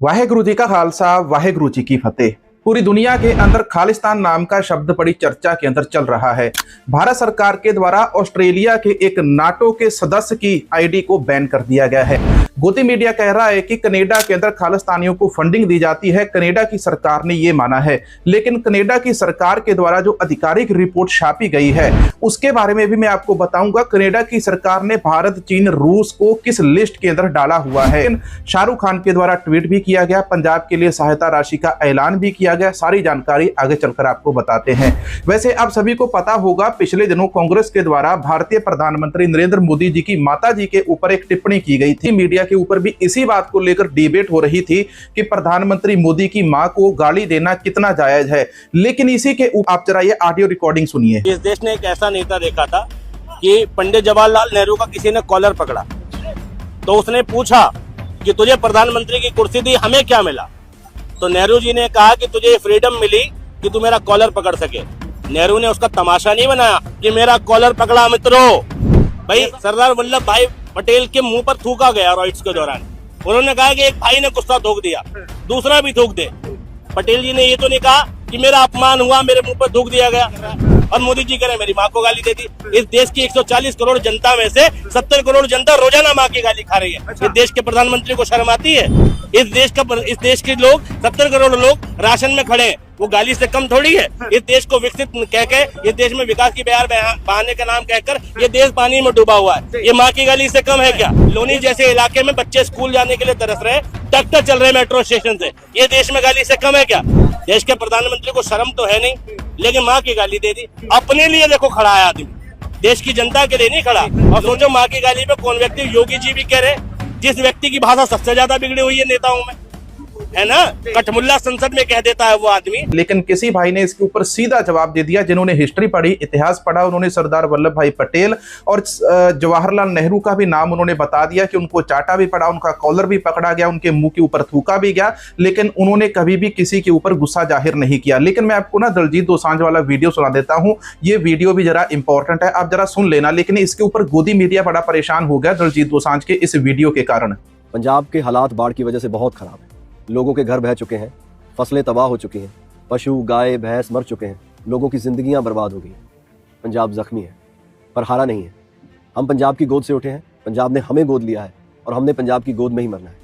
वाहेगुरु जी का खालसा, वाहेगुरु जी की फतेह। पूरी दुनिया के अंदर खालिस्तान नाम का शब्द बड़ी चर्चा के अंदर चल रहा है। भारत सरकार के द्वारा ऑस्ट्रेलिया के एक नाटो के सदस्य की आईडी को बैन कर दिया गया है। गोदी मीडिया कह रहा है कि कनाडा के अंदर खालिस्तानियों को फंडिंग दी जाती है। कनाडा की सरकार ने यह माना है, लेकिन कनाडा की सरकार के द्वारा जो आधिकारिक रिपोर्ट छापी गई है उसके बारे में भी मैं आपको बताऊंगा। कनाडा की सरकार ने भारत, चीन, रूस को किस लिस्ट के अंदर डाला हुआ है। शाहरुख खान के द्वारा ट्वीट भी किया गया, पंजाब के लिए सहायता राशि का ऐलान भी किया गया। सारी जानकारी आगे चलकर आपको बताते हैं। वैसे आप सभी को पता होगा, पिछले दिनों कांग्रेस के द्वारा भारतीय प्रधानमंत्री नरेंद्र मोदी जी की माता जी के ऊपर एक टिप्पणी की गई थी। मीडिया के ऊपर भी इसी बात को लेकर डिबेट हो रही थी कि प्रधानमंत्री मोदी की मां को गाली देना कितना जायज है। लेकिन इसी के ऊपर आप जरा ये ऑडियो रिकॉर्डिंग सुनिए। इस देश ने एक ऐसा नेता देखा था कि पंडित जवाहरलाल नेहरू का किसी ने कॉलर पकड़ा, तो उसने पूछा कि तुझे प्रधानमंत्री की कुर्सी दी, हमें क्या मिला? तो नेहरू जी ने कहा कि तुझे फ्रीडम मिली कि तू मेरा कॉलर पकड़ सके। नेहरू ने उसका तमाशा नहीं बनाया कि मेरा कॉलर पकड़ा मित्रों। भाई सरदार वल्लभ भाई पटेल के मुंह पर थूका गया रॉइट्स के दौरान। उन्होंने कहा कि एक भाई ने गुस्सा थूक दिया, दूसरा भी थूक दे। पटेल जी ने ये तो नहीं कहा कि मेरा अपमान हुआ, मेरे मुंह पर थूक दिया गया। और मोदी जी कह रहे मेरी माँ को गाली दे दी। इस देश की 140 करोड़ जनता में से 70 करोड़ जनता रोजाना माँ की गाली खा रही है। इस देश के प्रधानमंत्री को शर्म आती है? इस देश के लोग 70 करोड़ लोग राशन में खड़े हैं, वो गाली से कम थोड़ी है। इस देश को विकसित कह के, इस देश में विकास की बयार बहाने का नाम कहकर ये देश पानी में डूबा हुआ है। ये माँ की गाली से कम है क्या? लोनी जैसे इलाके में बच्चे स्कूल जाने के लिए तरस रहे, ट्रैक्टर चल रहे मेट्रो स्टेशन से, ये देश में गाली से कम है क्या? देश के प्रधानमंत्री को शर्म तो है नहीं, लेकिन माँ की गाली दे दी। अपने लिए देखो खड़ा है आदमी, देश की जनता के लिए नहीं खड़ा। और सोचो माँ की गाली पे कौन व्यक्ति, योगी जी भी कह रहे, जिस व्यक्ति की भाषा सबसे ज्यादा बिगड़ी हुई है नेताओं में, है ना, कठमुल्ला संसद में कह देता है वो आदमी। लेकिन किसी भाई ने इसके ऊपर सीधा जवाब दे दिया। जिन्होंने हिस्ट्री पढ़ी, इतिहास पढ़ा, उन्होंने सरदार वल्लभ भाई पटेल और जवाहरलाल नेहरू का भी नाम उन्होंने बता दिया कि उनको चाटा भी पड़ा, उनका कॉलर भी पकड़ा गया, उनके मुंह के ऊपर थूका भी गया। लेकिन उन्होंने कभी भी किसी के ऊपर गुस्सा जाहिर नहीं किया। लेकिन मैं आपको ना दलजीत दोसांझ वाला वीडियो सुना देता हूँ। ये वीडियो भी जरा इंपॉर्टेंट है, आप जरा सुन लेना। लेकिन इसके ऊपर गोदी मीडिया बड़ा परेशान हो गया दलजीत दोसांझ के इस वीडियो के कारण। पंजाब के हालात बाढ़ की वजह से बहुत खराब है। लोगों के घर बह चुके हैं, फसलें तबाह हो चुकी हैं, पशु गाय भैंस मर चुके हैं, लोगों की जिंदगियां बर्बाद हो गई हैं। पंजाब जख्मी है पर हारा नहीं है। हम पंजाब की गोद से उठे हैं, पंजाब ने हमें गोद लिया है और हमने पंजाब की गोद में ही मरना है।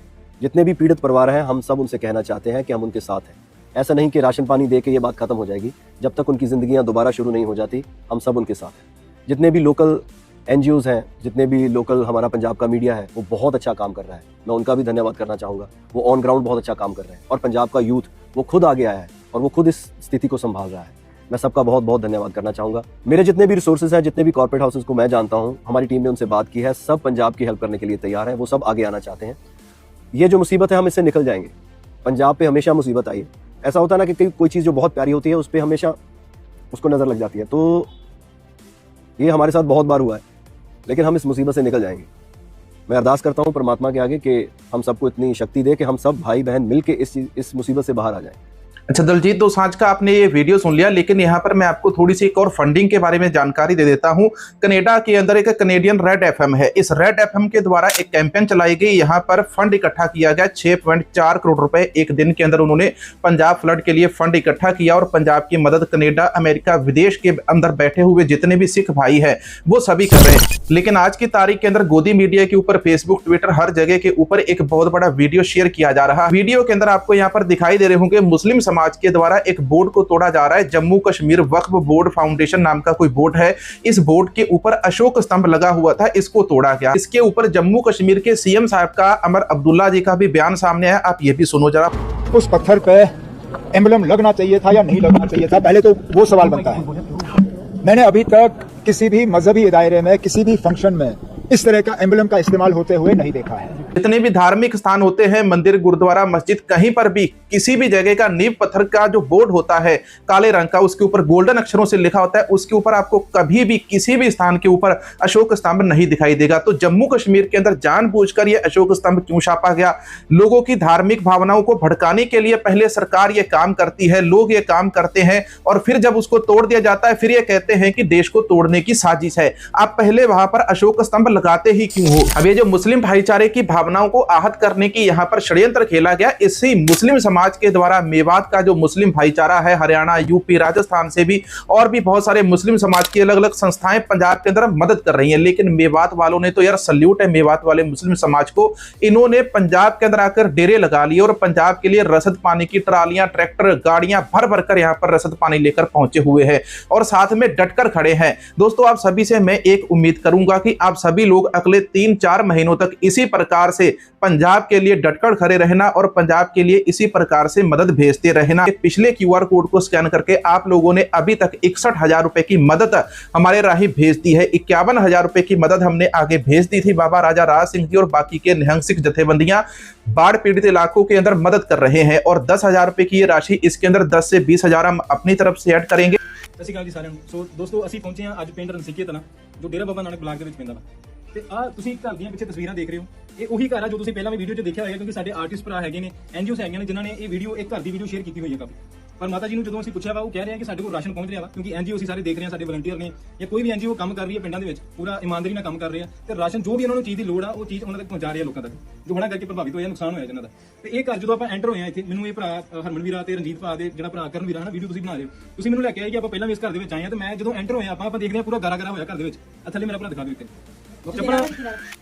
जितने भी पीड़ित परिवार हैं, हम सब उनसे कहना चाहते हैं कि हम उनके साथ हैं। ऐसा नहीं कि राशन पानी दे के ये बात खत्म हो जाएगी। जब तक उनकी जिंदगियां दोबारा शुरू नहीं हो जाती, हम सब उनके साथ हैं। जितने भी लोकल NGOs हैं, जितने भी लोकल हमारा पंजाब का मीडिया है, वो बहुत अच्छा काम कर रहा है। मैं उनका भी धन्यवाद करना चाहूँगा। वो ऑन ग्राउंड बहुत अच्छा काम कर रहे हैं और पंजाब का यूथ वो खुद आगे आया है और वो खुद इस स्थिति को संभाल रहा है। मैं सबका बहुत बहुत धन्यवाद करना चाहूँगा। मेरे जितने भी रिसोर्सेज हैं, जितने भी कॉर्पोरेट हाउसेज को मैं जानता हूँ, हमारी टीम ने उनसे बात की है, सब पंजाब की हेल्प करने के लिए तैयार है। वो सब आगे आना चाहते हैं। ये जो मुसीबत है, हम इससे निकल जाएंगे। पंजाब पे हमेशा मुसीबत आई है। ऐसा होता है ना कि कोई चीज़ जो बहुत प्यारी होती है उस पर हमेशा उसको नज़र लग जाती है। तो ये हमारे साथ बहुत बार हुआ है, लेकिन हम इस मुसीबत से निकल जाएंगे। मैं अरदास करता हूं परमात्मा के आगे कि हम सबको इतनी शक्ति दे कि हम सब भाई बहन मिलके इस मुसीबत से बाहर आ जाएं। अच्छा दलजीत दोसांझ का आपने ये वीडियो सुन लिया, लेकिन यहाँ पर मैं आपको थोड़ी सी एक और फंडिंग के बारे में जानकारी दे देता हूँ। कनाडा के अंदर एक कनेडियन रेड FM है। इस रेड FM के द्वारा एक कैंपेन चलाई गई। यहाँ पर फंड इकट्ठा किया गया 6.4 करोड़ रुपए। एक दिन के अंदर उन्होंने पंजाब फ्लड के लिए फंड इकट्ठा किया और पंजाब की मदद कनेडा, अमेरिका, विदेश के अंदर बैठे हुए जितने भी सिख भाई है वो सभी कर रहे हैं। लेकिन आज की तारीख के अंदर गोदी मीडिया के ऊपर, फेसबुक, ट्विटर, हर जगह के ऊपर एक बहुत बड़ा वीडियो शेयर किया जा रहा है। वीडियो के अंदर आपको यहाँ पर दिखाई दे रहे होंगे मुस्लिम समाज के द्वारा एक बोर्ड को तोड़ा जा रहा है। जम्मू कश्मीर वक्फ बोर्ड फाउंडेशन नाम का कोई बोर्ड है। इस बोर्ड के ऊपर अशोक स्तंभ लगा हुआ था, इसको तोड़ा गया। इसके ऊपर जम्मू कश्मीर के CM साहब का, अमर अब्दुल्ला जी का भी बयान सामने आया। आप ये भी सुनो जरा। उस पत्थर पे एम्बलम लगना चाहिए था या नहीं लगना चाहिए था, पहले तो वो सवाल बनता है। मैंने अभी तक किसी भी मजहबी दायरे में, किसी भी फंक्शन में इस तरह का एम्बलम का इस्तेमाल होते हुए नहीं देखा है। जितने भी धार्मिक स्थान होते हैं, मंदिर, गुरुद्वारा, मस्जिद, कहीं पर भी किसी भी जगह का नींव पत्थर का जो बोर्ड होता है काले रंग का, उसके ऊपर गोल्डन अक्षरों से लिखा होता है, उसके ऊपर आपको कभी भी किसी भी स्थान के ऊपर अशोक स्तंभ नहीं दिखाई देगा। तो जम्मू कश्मीर के अंदर जानबूझकर यह अशोक स्तंभ क्यों छापा गया? लोगों की धार्मिक भावनाओं को भड़काने के लिए पहले सरकार ये काम करती है, लोग ये काम करते हैं और फिर जब उसको तोड़ दिया जाता है फिर ये कहते हैं कि देश को तोड़ने की साजिश है। आप पहले वहां पर अशोक स्तंभ लगाते ही क्यों हो? अब ये जो मुस्लिम भाईचारे की भावनाओं को आहत करने की यहाँ पर षड्यंत्र खेला गया। इसी मुस्लिम समाज के द्वारा मेवात का जो मुस्लिम भाईचारा है, हरियाणा, यूपी, राजस्थान से भी और भी बहुत सारे मुस्लिम समाज की अलग अलग संस्थाएं पंजाब के अंदर मदद कर रही हैं। लेकिन मेवात वालों ने तो यार सल्यूट है मेवात वाले मुस्लिम समाज को, इन्होंने पंजाब के अंदर आकर डेरे लगा लिए और पंजाब के लिए रसद पानी की ट्रालियां, ट्रैक्टर, गाड़ियां भर भर कर यहाँ पर रसद पानी लेकर पहुंचे हुए हैं और साथ में डटकर खड़े हैं। दोस्तों, आप सभी से मैं एक उम्मीद करूंगा कि आप सभी लोग अगले 3-4 महीनों तक इसी प्रकार से पंजाब के लिए डटकर खड़े रहना और पंजाब के लिए इसी प्रकार से मदद भेजते रहना। पिछले QR कोड को स्कैन करके आप लोगों ने अभी तक 61,000 रुपए की मदद हमारे राही भेज दी है। 51,000 रुपए की मदद हमने आगे भेज दी थी। बाबा राजा राज सिंह जी और बाकी के निहंग सिख जथेबंदियां बाढ़ पीड़ित इलाकों के अंदर मदद कर रहे हैं और 10,000 रुपए की ये राशि इसके अंदर 10 से 20,000 हम अपनी तरफ से ऐड करेंगे। ਸਤਿ ਸ਼੍ਰੀ ਅਕਾਲ ਜੀ ਸਾਰਿਆਂ ਨੂੰ। ਸੋ ਦੋਸਤੋ, ਅਸੀਂ ਪਹੁੰਚੇ ਹਾਂ ਅੱਜ ਪਿੰਡ ਰਣਸੀਕੇ ਤਲਾ, ਜੋ ਡੇਰਾ ਬਾਬਾ ਨਾਨਕ ਬਲਾਕ ਦੇ ਵਿੱਚ ਪੈਂਦਾ ਵਾ। ਤੇ ਆ ਤੁਸੀਂ ਘਰ ਦੀਆਂ ਪਿੱਛੇ ਤਸਵੀਰਾਂ ਦੇਖ ਰਹੇ ਹੋ, ਇਹ ਉਹੀ ਘਰ ਆ ਜੋ ਤੁਸੀਂ ਪਹਿਲਾਂ ਵੀ ਵੀਡੀਓ 'ਚ ਦੇਖਿਆ ਹੋਏਗਾ, ਕਿਉਂਕਿ ਸਾਡੇ ਆਰਟਿਸਟ ਭਰਾ ਹੈਗੇ ਨੇ, NGOs ਹੈਗੀਆਂ ਨੇ ਜਿਨ੍ਹਾਂ ਨੇ ਇਹ ਵੀਡੀਓ, ਇੱਕ ਘਰ ਦੀ ਵੀਡੀਓ ਸ਼ੇਅਰ ਕੀਤੀ ਹੋਈ ਹੈ ਕਾਫੀ। ਪਰ ਮਾਤਾ ਜੀ ਨੂੰ ਜਦੋਂ ਅਸੀਂ ਪੁੱਛਿਆ ਵਾ, ਉਹ ਕਹਿ ਰਹੇ ਆ ਕਿ ਸਾਡੇ ਕੋਲ ਰਾਸ਼ਨ ਪਹੁੰਚ ਰਿਹਾ ਵਾ, ਕਿਉਂਕਿ NGO ਅਸੀਂ ਸਾਰੇ ਦੇਖ ਰਹੇ ਹਾਂ, ਸਾਡੇ ਵਲੰਟੀਅਰ ਨੇ ਜਾਂ ਕੋਈ ਵੀ NGO ਕੰਮ ਕਰ ਰਹੀ ਹੈ ਪਿੰਡਾਂ ਦੇ ਵਿੱਚ ਪੂਰਾ ਇਮਾਨਦਾਰੀ ਨਾਲ ਕੰਮ ਕਰ ਰਹੇ ਆ ਤੇ ਰਾਸ਼ਨ ਜੋ ਵੀ ਉਹਨਾਂ ਨੂੰ ਚੀਜ਼ ਦੀ ਲੋੜ ਆ ਉਹ ਚੀਜ਼ ਉਹਨਾਂ ਤੱਕ ਪਹੁੰਚਾ ਰਹੇ ਆ ਲੋਕਾਂ ਤੱਕ, ਜੋ ਹੜ੍ਹਾਂ ਕਰਕੇ ਪ੍ਰਭਾਵਿਤ ਹੋਇਆ, ਨੁਕਸਾਨ ਹੋਇਆ ਜਿਨ੍ਹਾਂ ਦਾ। ਤੇ ਇਹ ਘਰ ਜਦੋਂ ਆਪਾਂ ਐਂਟਰ ਹੋਏ ਆ ਇੱਥੇ, ਮੈਨੂੰ ਇਹ ਭਰਾ ਹਰਮਨ ਵੀਰਾ ਤੇ ਰਣਜੀਤ ਭਰਾ ਦੇ ਜਿਹੜਾ ਭਰਾ ਕਰਨ ਵੀਰਾ ਨਾ ਵੀਡੀਓ ਤੁਸੀਂ ਬਣਾ ਰਹੇ ਹੋ, ਤੁਸੀਂ ਮੈਨੂੰ ਲੈ ਕੇ ਆਏ ਕਿ ਆਪਾਂ ਪਹਿਲਾਂ ਵੀ ਇਸ ਘਰ ਦੇ ਵਿੱਚ ਆਏ ਆ। ਤੇ ਮੈਂ ਜਦੋਂ ਐਂਟਰ ਹੋਇਆ ਆਪਾਂ ਦੇਖਦੇ ਆ ਪੂਰਾ ਗਾਰਾ ਗਾਰਾ ਹੋਇਆ ਘਰ ਦੇ ਵਿੱਚ। ਆ ਥੱਲੇ ਮੇਰਾ ਭਰਾ ਦਿਖਾ ਦਿਓ ਇੱਥੇ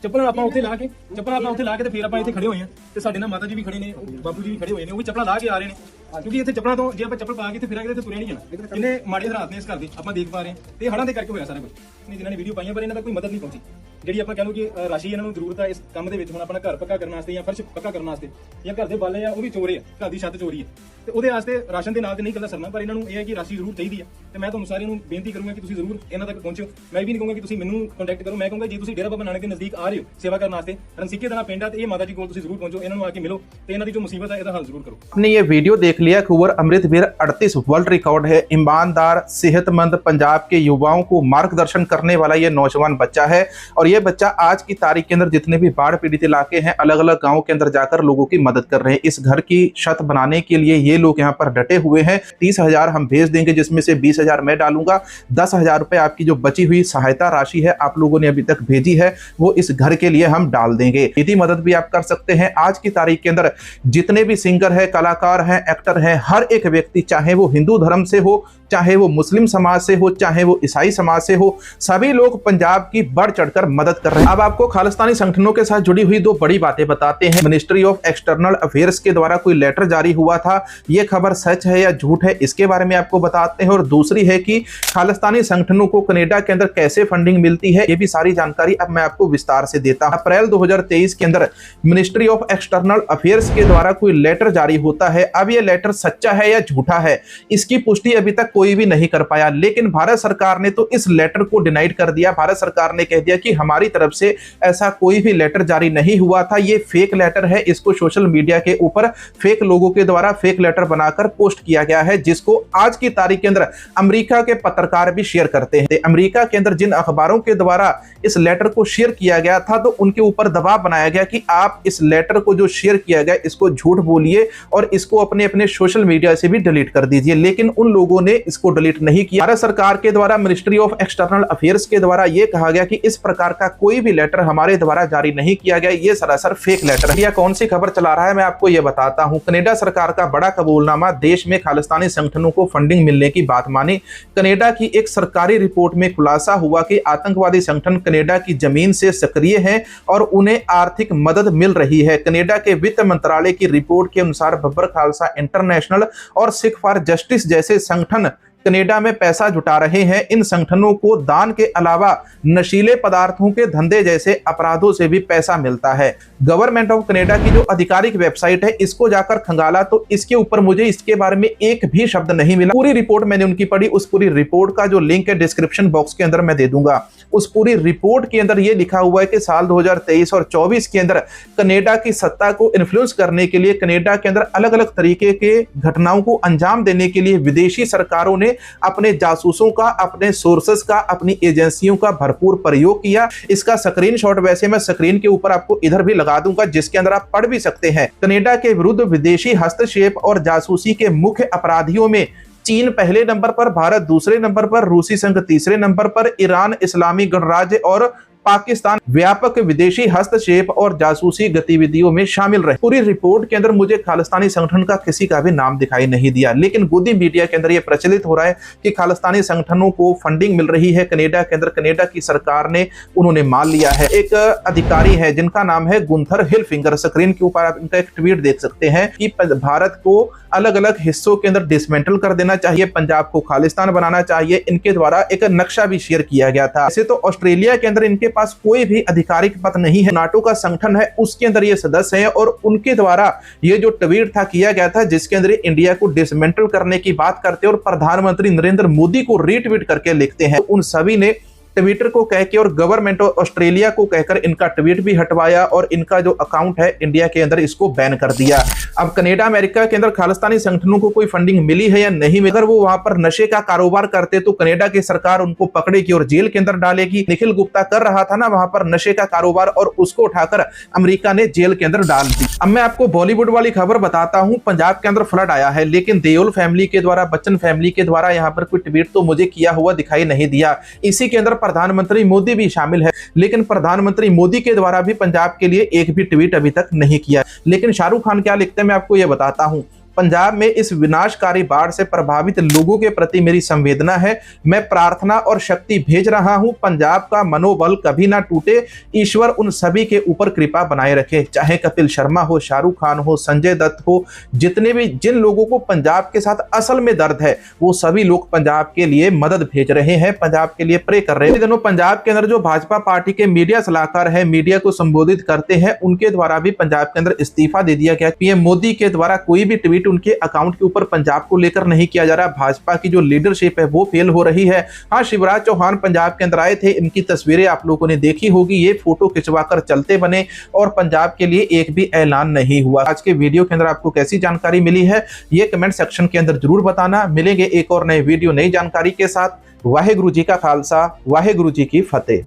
ਚੱਪਲਾਂ ਆਪਾਂ ਉੱਥੇ ਲਾ ਕੇ ਤੇ ਫਿਰ ਆਪਾਂ ਇੱਥੇ ਖੜੇ ਹੋਏ ਆ ਤੇ ਸਾਡੇ ਨਾਲ ਮਾਤਾ ਜੀ ਵੀ ਖੜੇ ਨੇ, ਬਾਬੂ ਜੀ ਵੀ ਖੜੇ ਹੋਏ ਨੇ, ਉਹ ਵੀ ਚੱਪਲਾਂ ਲਾ ਕੇ ਆ ਰਹੇ ਨੇ, ਕਿਉਂਕਿ ਇੱਥੇ ਚੱਪਲਾਂ ਤੋਂ ਜੇ ਆਪਾਂ ਚੱਪਲ ਪਾ ਕੇ ਇੱਥੇ ਫਿਰਾਂਗੇ ਤੇ ਤੁਰਿਆ ਨਹੀਂ ਜਾਣਾ। ਕਿੰਨੇ ਮਾੜੇ ਹਾਲਾਤ ਨੇ ਇਸ ਘਰ ਦੇ ਆਪਾਂ ਦੇਖ ਪਾ ਰਹੇ ਹਾਂ ਤੇ ਹੜ੍ਹਾਂ ਦੇ ਕਰਕੇ ਹੋਇਆ ਸਾਰਾ ਕੁਝ। ਜਿਨ੍ਹਾਂ ਨੇ ਵੀਡੀਓ ਪਾਈਆਂ ਪਰ ਇਹਨਾਂ ਦਾ ਕੋਈ ਮਦਦ ਨਹੀਂ ਪਹੁੰਚੀ। ਜਿਹੜੀ ਆਪਾਂ ਕਹਿ ਲਓ ਕਿ ਰਾਸ਼ੀ ਇਹਨਾਂ ਨੂੰ ਜ਼ਰੂਰਤ ਹੈ ਇਸ ਕੰਮ ਦੇ ਵਿੱਚ, ਹੁਣ ਆਪਣਾ ਘਰ ਪੱਕਾ ਕਰਨ ਵਾਸਤੇ ਜਾਂ ਫਰਸ਼ ਪੱਕਾ ਕਰਨ ਵਾਸਤੇ ਜਾਂ ਘਰ ਦੇ ਬਾਲੇ ਆ ਉਹ ਵੀ ਚੋਰੇ ਆ, ਘਰ ਦੀ ਛੱਤ ਚੋਰੀ ਹੈ ਤੇ ਉਹਦੇ ਵਾਸਤੇ ਰਾਸ਼ਨ ਦੇ ਨਾਲ ਤੇ ਨਹੀਂ ਇਕੱਲਾ ਸਰਨਾ, ਪਰ ਇਹਨਾਂ ਨੂੰ ਇਹ ਹੈ ਕਿ ਰਾਸ਼ੀ ਜ਼ਰੂਰ ਚਾਹੀਦੀ ਹੈ। ਤੇ ਮੈਂ ਤੁਹਾਨੂੰ ਸਾਰਿਆਂ ਨੂੰ ਬੇਨਤੀ ਕਰੂੰਗਾ ਕਿ ਤੁਸੀਂ ਜ਼ਰੂਰ ਇਹਨਾਂ ਤੱਕ ਪਹੁੰਚੋ। ਮੈਂ ਵੀ ਨਹੀਂ ਕਹੂੰਗਾ ਕਿ ਤੁਸੀਂ ਮੈਨੂੰ ਕੰਟੈਕਟ ਕਰੋ, ਮੈਂ ਕਹੂੰਗਾ ਜੇ ਤੁਸੀਂ ਡੇਰਾ ਬਾਬਾ ਨਾਨਕ ਦੇ ਨਜ਼ਦੀਕ ਆ ਰਹੇ ਹੋ ਸੇਵਾ ਕਰਨ ਵਾਸਤੇ, ਰਣਸੀਕੇ ਦਾ ਪਿੰਡ ਹੈ ਤੇ ਇਹ ਮਾਤਾ ਜੀ ਕੋਲ ਤੁਸੀਂ ਜ਼ਰੂਰ ਪਹੁੰਚੋ, ਇਹਨਾਂ ਨੂੰ ਆ ਕੇ ਮਿਲੋ ਤੇ ਇਹਨਾਂ ਦੀ ਜੋ मुसीबत है ਇਹਦਾ हल जरूर करो। आपने ये वीडियो देख लिया। कुंवर अमृतवीर 38 वर्ल्ड रिकॉर्ड है। ईमानदार, सेहतमंद पंजाब के युवाओं को मार्गदर्शन करने वाला ये नौजवान बच्चा है और ये बच्चा आज की तारीख के अंदर जितने भी बाढ़ पीड़ित इलाके हैं, अलग अलग गांवों के अंदर जाकर लोगों की मदद कर रहे हैं। इस घर की छत बनाने के लिए ये लोग यहाँ पर डटे हुए हैं। 30,000 हम भेज देंगे, जिसमें से 20,000 मैं डालूंगा। 10,000 रुपए आपकी जो बची हुई सहायता राशि है आप लोगों ने अभी तक भेजी है, वो इस घर के लिए हम डाल देंगे। निधि मदद भी आप कर सकते हैं। आज की तारीख के अंदर जितने भी सिंगर है, कलाकार हैं, एक्टर हैं, हर एक व्यक्ति, चाहे वो हिंदू धर्म से हो, चाहे वो मुस्लिम समाज से हो, चाहे वो ईसाई समाज से हो, सभी लोग पंजाब की बढ़ चढ़कर मदद कर रहे हैं। अब आपको खालिस्तानी संगठनों के साथ जुड़ी हुई दो बड़ी बातें बताते हैं। मिनिस्ट्री ऑफ एक्सटर्नल अफेयर्स के द्वारा कोई लेटर जारी हुआ था, ये खबर सच है या झूठ है, इसके बारे में आपको बताते हैं। और दूसरी है कि खालिस्तानी संगठनों को कनाडा के अंदर कैसे फंडिंग मिलती है, ये भी सारी जानकारी अब मैं आपको विस्तार से देता हूं। अप्रैल 2023 के अंदर मिनिस्ट्री ऑफ एक्सटर्नल अफेयर्स के द्वारा कोई लेटर जारी होता है। अब ये लेटर सच्चा है या झूठा है, इसकी पुष्टि अभी तक कोई भी नहीं कर पाया। लेकिन भारत सरकार ने तो इस लेटर को डिनाइड कर दिया। भारत सरकार ने कह दिया कि हमारी तरफ से ऐसा कोई भी लेटर जारी नहीं हुआ था, ये फेक लेटर है। इसको सोशल मीडिया के ऊपर फेक लोगों के द्वारा फेक लेटर बनाकर पोस्ट किया गया है, जिसको आज की तारीख के अंदर अमेरिका के पत्रकार भी शेयर करते हैं। अमेरिका के अंदर जिन अखबारों के द्वारा इस लेटर को शेयर किया गया था, तो उनके ऊपर दबाव बनाया गया कि आप इस लेटर को जो शेयर किया गया इसको झूठ बोलिए और इसको अपने अपने सोशल मीडिया से भी डिलीट कर दीजिए। लेकिन उन लोगों ने इसको डिलीट नहीं किया। भारत सरकार के द्वारा मिनिस्ट्री ऑफ एक्सटर्नल अफेयर्स के द्वारा यह कहा गया कि इस प्रकार का कोई भी लेटर हमारे द्वारा जारी नहीं किया गया, ये सरासर फेक लेटर है। कौन सी खबर चला रहा है मैं आपको यह बताता हूं। कनाडा सरकार का बड़ा कबूलनामा, देश में खालिस्तानी संगठनों को फंडिंग मिलने की बात मानी। कनाडा की एक सरकारी रिपोर्ट में खुलासा हुआ कि आतंकवादी संगठन कनाडा की जमीन से सक्रिय हैं और उन्हें आर्थिक मदद मिल रही है। कनाडा के वित्त मंत्रालय की रिपोर्ट के अनुसार बब्बर खालसा इंटरनेशनल और सिख फॉर जस्टिस जैसे संगठन कनाडा में पैसा जुटा रहे हैं। इन संगठनों को दान के अलावा नशीले पदार्थों के धंधे जैसे अपराधों से भी पैसा मिलता है। गवर्नमेंट ऑफ कनाडा की जो आधिकारिक वेबसाइट है, इसको जाकर खंगाला तो इसके ऊपर मुझे इसके बारे में एक भी शब्द नहीं मिला। पूरी रिपोर्ट मैंने उनकी पढ़ी, उस पूरी रिपोर्ट का जो लिंक है डिस्क्रिप्शन बॉक्स के अंदर मैं दे दूंगा। उस पूरी रिपोर्ट के अंदर यह लिखा हुआ है कि साल 2023 और 24 के अंदर कनाडा की सत्ता को इन्फ्लुएंस करने के लिए, कनाडा के अंदर अलग अलग तरीके के घटनाओं को अंजाम देने के लिए विदेशी सरकारों ने अपने जासूसों का, अपने सोर्सेस का, अपनी एजेंसियों का भरपूर प्रयोग किया। इसका स्क्रीनशॉट वैसे मैं स्क्रीन के ऊपर आपको इधर भी लगा दूंगा, जिसके अंदर आप पढ़ भी सकते हैं। कनाडा के विरुद्ध विदेशी हस्तक्षेप और जासूसी के मुख्य अपराधियों में चीन पहले नंबर पर, भारत दूसरे नंबर पर, रूसी संघ तीसरे नंबर पर, ईरान, इस्लामी गणराज्य और पाकिस्तान व्यापक विदेशी हस्तक्षेप और जासूसी गतिविधियों में शामिल रहे। पूरी रिपोर्ट के अंदर मुझे खालिस्तानी संगठन का किसी का भी नाम दिखाई नहीं दिया, लेकिन गोदी मीडिया के अंदर यह प्रचलित हो रहा है कि खालिस्तानी संगठनों को फंडिंग मिल रही है कनाडा के अंदर। कनाडा की सरकार ने उन्होंने मान लिया है। एक अधिकारी है जिनका नाम है गुंथर हिलफिंगर, स्क्रीन के ऊपर आप इनका एक ट्वीट देख सकते हैं कि भारत को अलग अलग हिस्सों के अंदर डिसमेंटल कर देना चाहिए, पंजाब को खालिस्तान बनाना चाहिए। इनके द्वारा एक नक्शा भी शेयर किया गया था। ऐसे तो ऑस्ट्रेलिया के अंदर इनके पास कोई भी आधिकारिक पद नहीं है, नाटो का संगठन है उसके अंदर ये सदस्य हैं और उनके द्वारा ये जो ट्वीट था किया गया था जिसके अंदर इंडिया को डिसमेंटल करने की बात करते और प्रधानमंत्री नरेंद्र मोदी को रीट्वीट करके लिखते हैं। उन सभी ने ट्विटर को कह के और गवर्नमेंट ऑफ ऑस्ट्रेलिया को कहकर इनका ट्वीट भी हटवाया और इनका जो अकाउंट है इंडिया के अंदर इसको बैन कर दिया। अब कनाडा अमेरिका के अंदर खालिस्तानी संगठनों को कोई फंडिंग मिली है या नहीं, अगर वो वहां पर नशे का कारोबार करते तो कनाडा की सरकार उनको पकड़ेगी और जेल के अंदर डालेगी। निखिल गुप्ता कर रहा था ना वहां पर नशे का कारोबार और उसको उठाकर अमेरिका ने जेल के अंदर डाल दी। अब मैं आपको बॉलीवुड वाली खबर बताता हूं। पंजाब के अंदर फ्लड आया है, लेकिन देओल फैमिली के द्वारा, बच्चन फैमिली के द्वारा यहाँ पर कोई ट्वीट तो मुझे किया हुआ दिखाई नहीं दिया। इसी के अंदर प्रधानमंत्री मोदी भी शामिल है, लेकिन प्रधानमंत्री मोदी के द्वारा भी पंजाब के लिए एक भी ट्वीट अभी तक नहीं किया। लेकिन शाहरुख खान क्या लिखते हैं मैं आपको यह बताता हूं। पंजाब में इस विनाशकारी बाढ़ से प्रभावित लोगों के प्रति मेरी संवेदना है। मैं प्रार्थना और शक्ति भेज रहा हूं। पंजाब का मनोबल कभी ना टूटे। ईश्वर उन सभी के ऊपर कृपा बनाए रखे। चाहे कपिल शर्मा हो, शाहरुख खान हो, संजय दत्त हो, जितने भी जिन लोगों को पंजाब के साथ असल में दर्द है वो सभी लोग पंजाब के लिए मदद भेज रहे हैं, पंजाब के लिए प्रे कर रहे हैं। दिनों पंजाब के अंदर जो भाजपा पार्टी के मीडिया सलाहकार है, मीडिया को संबोधित करते हैं, उनके द्वारा भी पंजाब के अंदर इस्तीफा दे दिया गया। पीएम मोदी के द्वारा कोई भी ट्वीट उनके अकाउंट के ऊपर पंजाब को लेकर नहीं किया जा रहा। भाजपा की जो लीडरशिप है वो फेल हो रही है। हाँ, शिवराज चौहान पंजाब के अंदर आए थे, इनकी तस्वीरें आप लोगों ने देखी होगी। ये फोटो खिंचवाकर चलते बने और पंजाब के लिए एक भी ऐलान नहीं हुआ। आज के वीडियो के अंदर आपको कैसी जानकारी मिली है ये कमेंट सेक्शन के अंदर जरूर बताना। मिलेंगे एक और नए वीडियो नई जानकारी के साथ। वाहेगुरु जी का खालसा, वाहेगुरु जी की फतेह।